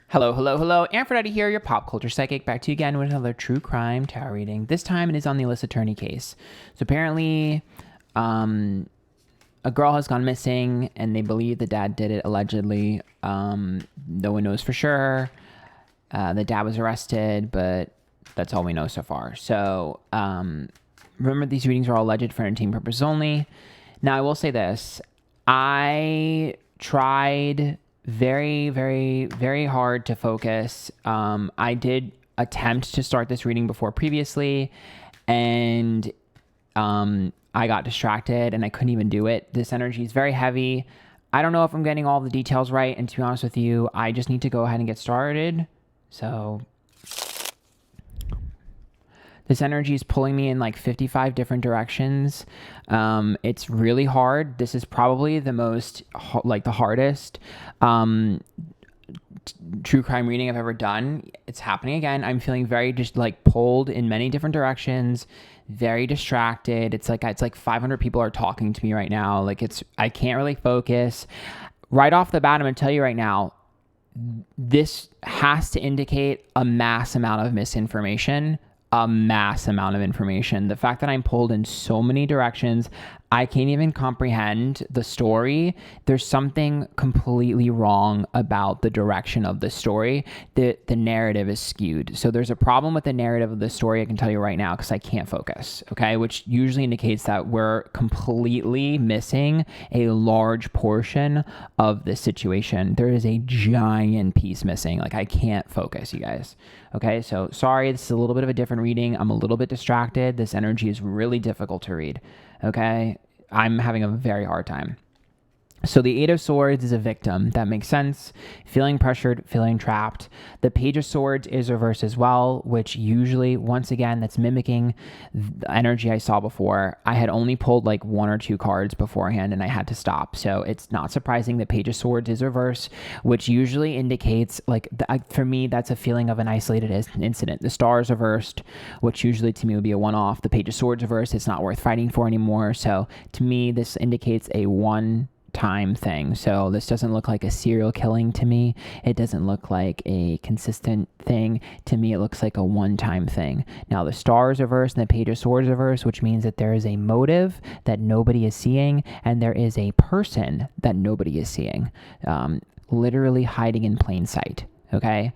Hello, hello, hello. Antphrodite here, your pop culture psychic, back to you again with another true crime tarot reading. This time it is on the Alissa Turney case. So apparently, a girl has gone missing, and they believe the dad did it allegedly. No one knows for sure. The dad was arrested, but that's all we know so far. So remember, these readings are all alleged for entertainment purposes only. Now, I will say this. I tried very, very, very hard to focus. I did attempt to start this reading before previously, and I got distracted and I couldn't even do it. This energy is very heavy. I don't know if I'm getting all the details right, and to be honest with you, I just need to go ahead and get started. So this energy is pulling me in like 55 different directions. It's really hard. This is probably the most, like the hardest true crime reading I've ever done. It's happening again. I'm feeling very just like pulled in many different directions, very distracted. It's like 500 people are talking to me right now. I can't really focus. Right off the bat, I'm going to tell you right now, this has to indicate a mass amount of misinformation. A mass amount of information. The fact that I'm pulled in so many directions, I can't even comprehend the story. There's something completely wrong about the direction of the story. The narrative is skewed. So there's a problem with the narrative of the story, I can tell you right now, because I can't focus, okay? Which usually indicates that we're completely missing a large portion of the situation. There is a giant piece missing. Like, I can't focus, you guys. Okay, so sorry, this is a little bit of a different reading. I'm a little bit distracted. This energy is really difficult to read. Okay, I'm having a very hard time. So the Eight of Swords is a victim. That makes sense. Feeling pressured, feeling trapped. The Page of Swords is reversed as well, which usually, once again, that's mimicking the energy I saw before. I had only pulled like one or two cards beforehand and I had to stop. So it's not surprising the Page of Swords is reversed, which usually indicates for me, that's a feeling of an isolated incident. The Star is reversed, which usually to me would be a one-off. The Page of Swords reversed. It's not worth fighting for anymore. So to me, this indicates a one-time thing. So this doesn't look like a serial killing to me. It doesn't look like a consistent thing. To me, it looks like a one-time thing. Now the Star is reversed and the Page of Swords is reversed, which means that there is a motive that nobody is seeing, and there is a person that nobody is seeing, literally hiding in plain sight. Okay,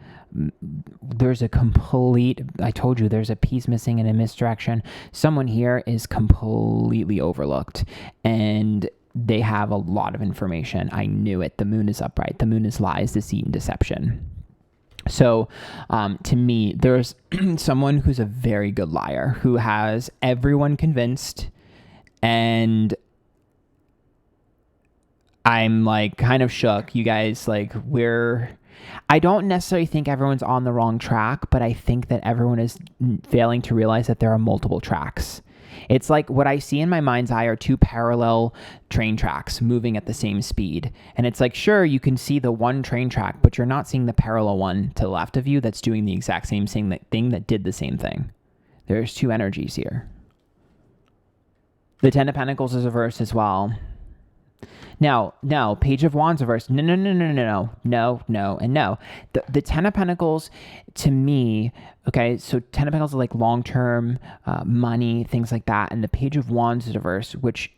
there's a complete, I told you, there's a piece missing in a misdirection. Someone here is completely overlooked, and they have a lot of information. I knew it. The moon is upright. The moon is lies, deceit, and deception. So to me, there's someone who's a very good liar, who has everyone convinced, and I'm like kind of shook. You guys, I don't necessarily think everyone's on the wrong track, but I think that everyone is failing to realize that there are multiple tracks. It's like what I see in my mind's eye are two parallel train tracks moving at the same speed. And it's like, sure, you can see the one train track, but you're not seeing the parallel one to the left of you that's doing the exact same thing that did the same thing. There's two energies here. The Ten of Pentacles is reversed as well. Now, no, Page of Wands reversed. No, and no. The Ten of Pentacles, to me, okay, so Ten of Pentacles are like long-term money, things like that, and the Page of Wands is reversed, which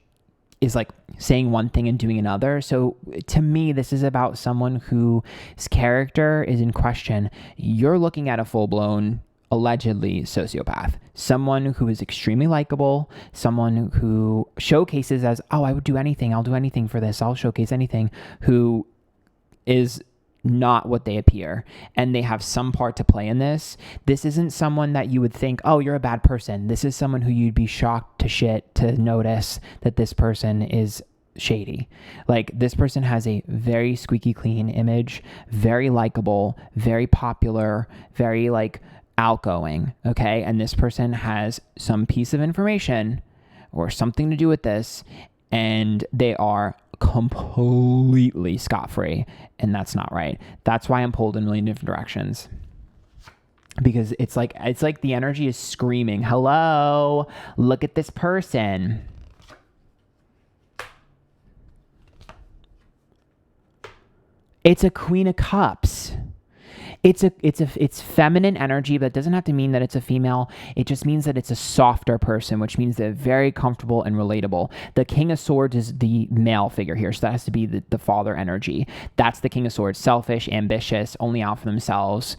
is like saying one thing and doing another. So to me, this is about someone whose character is in question. You're looking at a full-blown, allegedly, sociopath, someone who is extremely likable, someone who showcases as, oh, I would do anything, I'll do anything for this, I'll showcase anything, who is not what they appear, and they have some part to play in this. This isn't someone that you would think, oh, you're a bad person. This is someone who you'd be shocked to shit to notice that this person is shady. Like, this person has a very squeaky clean image, very likable, very popular, very outgoing, okay? And this person has some piece of information or something to do with this, and they are completely scot-free, and that's not right. That's why I'm pulled in a million different directions, because it's like the energy is screaming, hello, look at this person. It's a Queen of Cups. It's feminine energy, but it doesn't have to mean that it's a female. It just means that it's a softer person, which means they're very comfortable and relatable. The King of Swords is the male figure here, so that has to be the father energy. That's the King of Swords, selfish, ambitious, only out for themselves,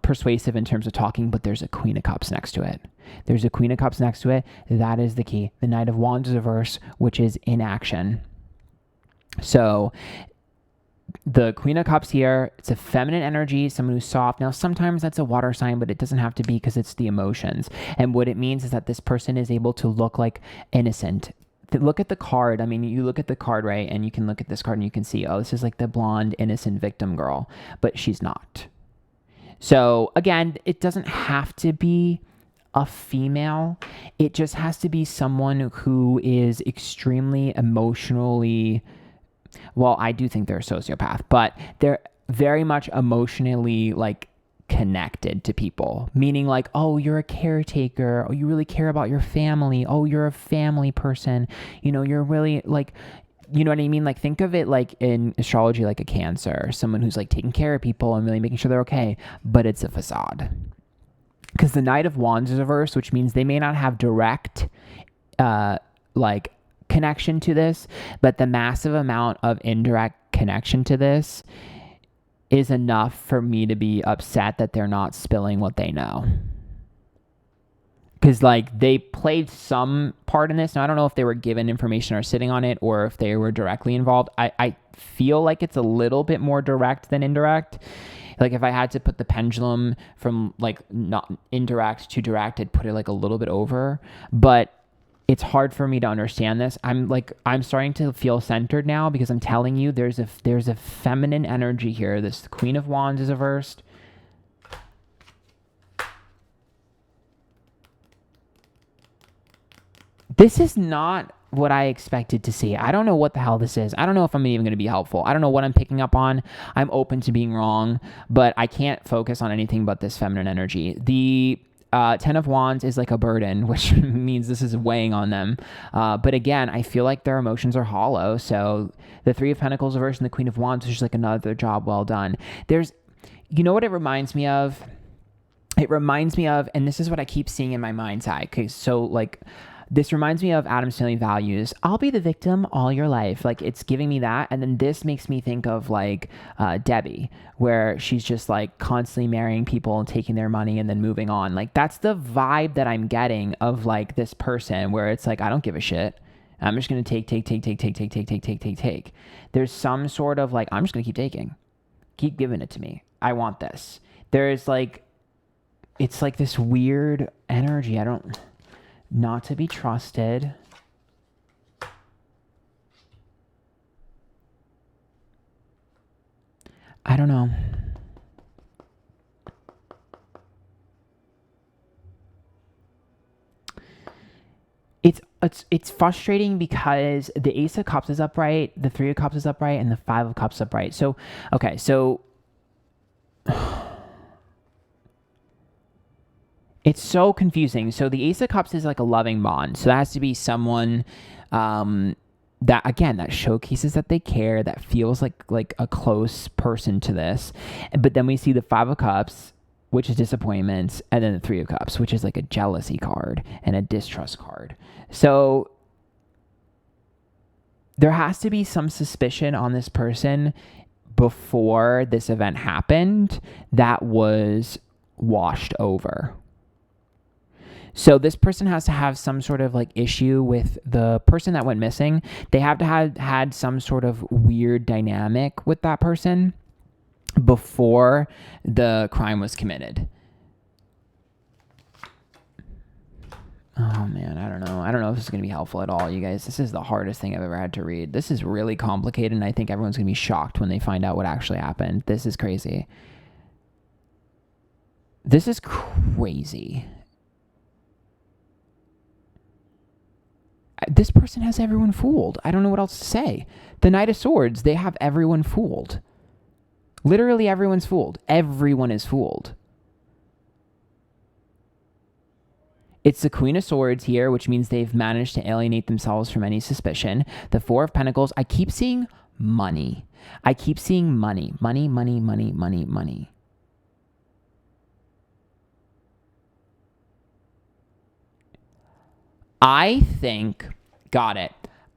persuasive in terms of talking, but there's a Queen of Cups next to it. There's a Queen of Cups next to it. That is the key. The Knight of Wands is reverse, which is inaction. So the Queen of Cups here, it's a feminine energy, someone who's soft. Now, sometimes that's a water sign, but it doesn't have to be because it's the emotions. And what it means is that this person is able to look like innocent. Look at the card. I mean, you look at the card, right? And you can look at this card and you can see, oh, this is like the blonde, innocent victim girl, but she's not. So again, it doesn't have to be a female. It just has to be someone who is extremely emotionally, well, I do think they're a sociopath, but they're very much emotionally like connected to people, meaning like, oh, you're a caretaker. Oh, you really care about your family. Oh, you're a family person. You're really like, you know what I mean? Like, think of it like in astrology, like a Cancer, someone who's like taking care of people and really making sure they're okay, but it's a facade. Because the Knight of Wands is reverse, which means they may not have direct, like connection to this, but the massive amount of indirect connection to this is enough for me to be upset that they're not spilling what they know. Because like they played some part in this. Now, I don't know if they were given information or sitting on it or if they were directly involved. I feel like it's a little bit more direct than indirect. Like if I had to put the pendulum from like not indirect to direct, I'd put it like a little bit over. But it's hard for me to understand this. I'm starting to feel centered now because I'm telling you there's a feminine energy here. This Queen of Wands is reversed. This is not what I expected to see. I don't know what the hell this is. I don't know if I'm even going to be helpful. I don't know what I'm picking up on. I'm open to being wrong, but I can't focus on anything but this feminine energy. The Ten of Wands is like a burden, which means this is weighing on them. But again, I feel like their emotions are hollow. So the Three of Pentacles reversed and the Queen of Wands is just like another job well done. You know what it reminds me of? It reminds me of, and this is what I keep seeing in my mind's eye. Okay, so like, this reminds me of Adam's Family Values. I'll be the victim all your life. Like it's giving me that. And then this makes me think of like Debbie, where she's just like constantly marrying people and taking their money and then moving on. Like that's the vibe that I'm getting of like this person where it's like, I don't give a shit. I'm just going to take. There's some sort of like, I'm just going to keep taking. Keep giving it to me. I want this. There's like, it's like this weird energy. Not to be trusted. I don't know. It's frustrating because the Ace of Cups is upright, the Three of Cups is upright, and the Five of Cups is upright. So, okay, so it's so confusing. So the Ace of Cups is like a loving bond. So that has to be someone that, again, that showcases that they care, that feels like a close person to this. But then we see the Five of Cups, which is disappointments, and then the Three of Cups, which is like a jealousy card and a distrust card. So there has to be some suspicion on this person before this event happened that was washed over. So this person has to have some sort of like issue with the person that went missing. They have to have had some sort of weird dynamic with that person before the crime was committed. Oh man, I don't know. I don't know if this is going to be helpful at all, you guys. This is the hardest thing I've ever had to read. This is really complicated, and I think everyone's going to be shocked when they find out what actually happened. This is crazy. This is crazy. This person has everyone fooled. I don't know what else to say. The Knight of Swords, they have everyone fooled. Literally everyone's fooled. Everyone is fooled. It's the Queen of Swords here, which means they've managed to alienate themselves from any suspicion. The Four of Pentacles, I keep seeing money. I keep seeing money, money, money, money, money, money. I think, got it.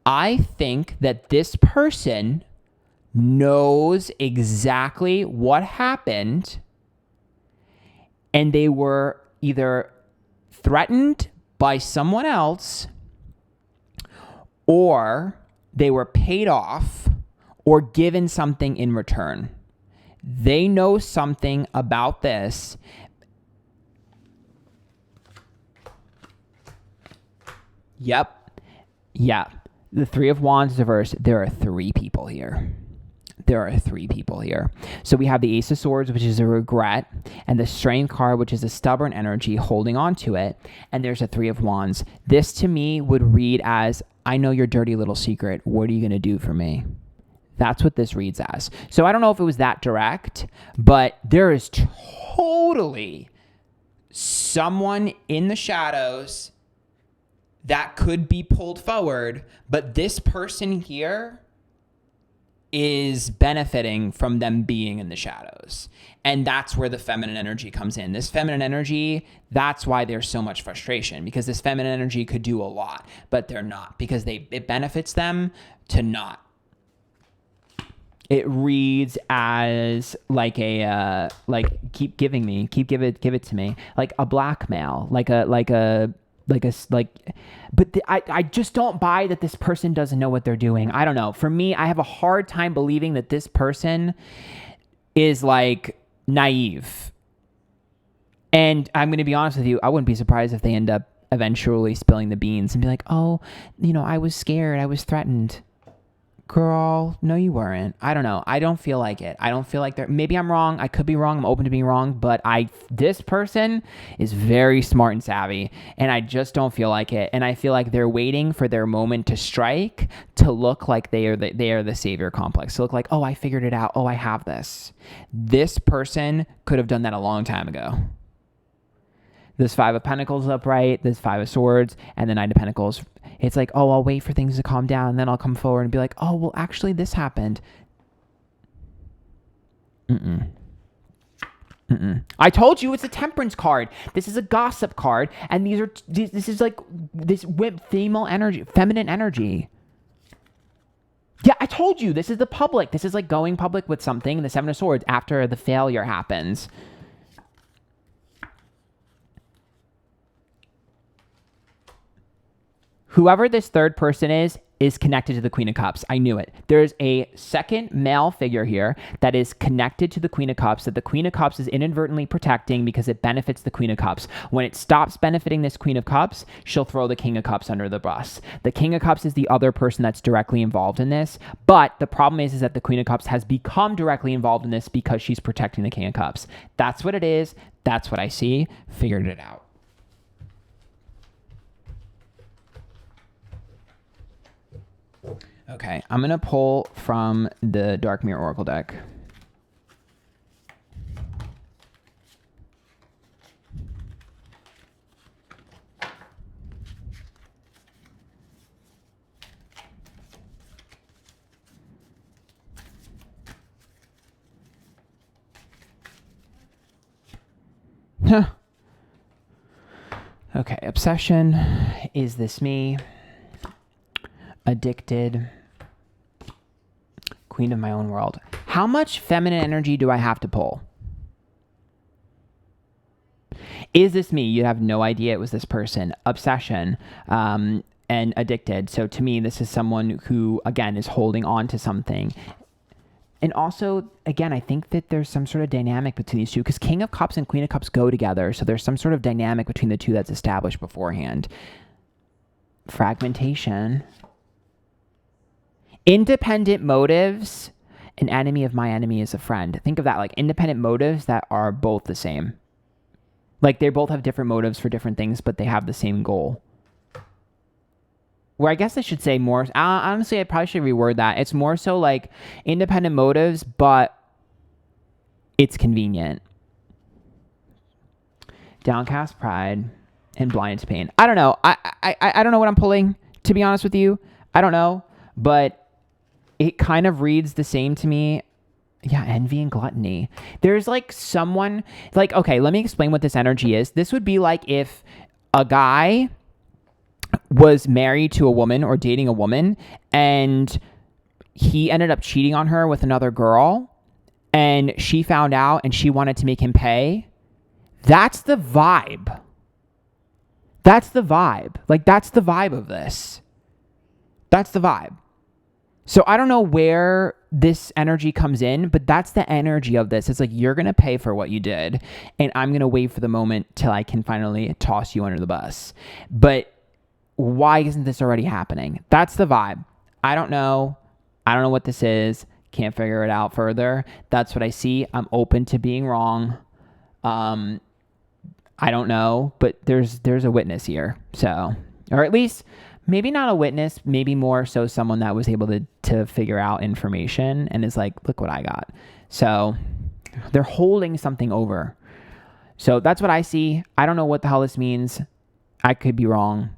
I think that this person knows exactly what happened and they were either threatened by someone else or they were paid off or given something in return. They know something about this. Yep. Yeah. The Three of Wands is reversed. There are three people here. So we have the Ace of Swords, which is a regret, and the Strength card, which is a stubborn energy holding on to it. And there's a Three of Wands. This to me would read as, I know your dirty little secret. What are you going to do for me? That's what this reads as. So I don't know if it was that direct, but there is totally someone in the shadows that could be pulled forward, but this person here is benefiting from them being in the shadows. And that's where the feminine energy comes in. This feminine energy, that's why there's so much frustration, because this feminine energy could do a lot, but they're not, because it benefits them to not. It reads as like keep give it to me, like a blackmail, but I just don't buy that this person doesn't know what they're doing. I don't know. For me, I have a hard time believing that this person is like naive. And I'm going to be honest with you, I wouldn't be surprised if they end up eventually spilling the beans and be like, oh, I was scared. I was threatened. Girl, no, you weren't. I don't know. I don't feel like it. I don't feel like maybe I'm wrong. I could be wrong. I'm open to being wrong, but this person is very smart and savvy, and I just don't feel like it. And I feel like they're waiting for their moment to strike to look like they are the savior complex. To look like, oh, I figured it out. Oh, I have this. This person could have done that a long time ago. This Five of Pentacles upright, this Five of Swords, and the Knight of Pentacles. It's like, oh, I'll wait for things to calm down, and then I'll come forward and be like, oh, well, actually, this happened. I told you it's a Temperance card. This is a gossip card, and this is like this female energy, feminine energy. Yeah, I told you, this is the public. This is like going public with something, the Seven of Swords, after the failure happens. Whoever this third person is connected to the Queen of Cups. I knew it. There's a second male figure here that is connected to the Queen of Cups, that the Queen of Cups is inadvertently protecting because it benefits the Queen of Cups. When it stops benefiting this Queen of Cups, she'll throw the King of Cups under the bus. The King of Cups is the other person that's directly involved in this, but the problem is that the Queen of Cups has become directly involved in this because she's protecting the King of Cups. That's what it is. That's what I see. Figured it out. Okay, I'm going to pull from the Dark Mirror Oracle deck. Okay, obsession. Is this me? Addicted. Queen of my own world. How much feminine energy do I have to pull? Is this me? You have no idea it was this person. Obsession and addicted. So to me, this is someone who, again, is holding on to something. And also, again, I think that there's some sort of dynamic between these two because King of Cups and Queen of Cups go together. So there's some sort of dynamic between the two that's established beforehand. Fragmentation. Independent motives, an enemy of my enemy is a friend. Think of that, like independent motives that are both the same. Like they both have different motives for different things, but they have the same goal. Where I guess I should say more, honestly, I probably should reword that. It's more so like independent motives, but it's convenient. Downcast pride and blind to pain. I don't know. I don't know what I'm pulling, to be honest with you. I don't know, but it kind of reads the same to me. Yeah, envy and gluttony. There's like someone, like, okay, let me explain what this energy is. This would be like if a guy was married to a woman or dating a woman and he ended up cheating on her with another girl and she found out and she wanted to make him pay. That's the vibe. That's the vibe. Like, that's the vibe of this. That's the vibe. So I don't know where this energy comes in, but that's the energy of this. It's like, you're going to pay for what you did, and I'm going to wait for the moment till I can finally toss you under the bus. But why isn't this already happening? That's the vibe. I don't know. I don't know what this is. Can't figure it out further. That's what I see. I'm open to being wrong. I don't know, but there's a witness here. So, or at least maybe not a witness, maybe more so someone that was able to figure out information and is like, look what I got. So they're holding something over. So that's what I see. I don't know what the hell this means. I could be wrong.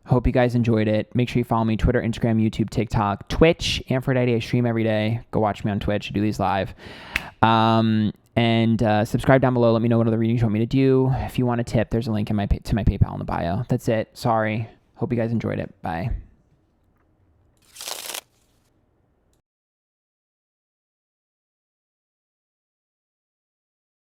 Hope you guys enjoyed it. Make sure you follow me, Twitter, Instagram, YouTube, TikTok, Twitch, Antphrodite. I stream every day. Go watch me on Twitch. I do these live. And subscribe down below. Let me know what other readings you want me to do. If you want a tip, there's a link in to my PayPal in the bio. That's it. Sorry. Hope you guys enjoyed it. Bye.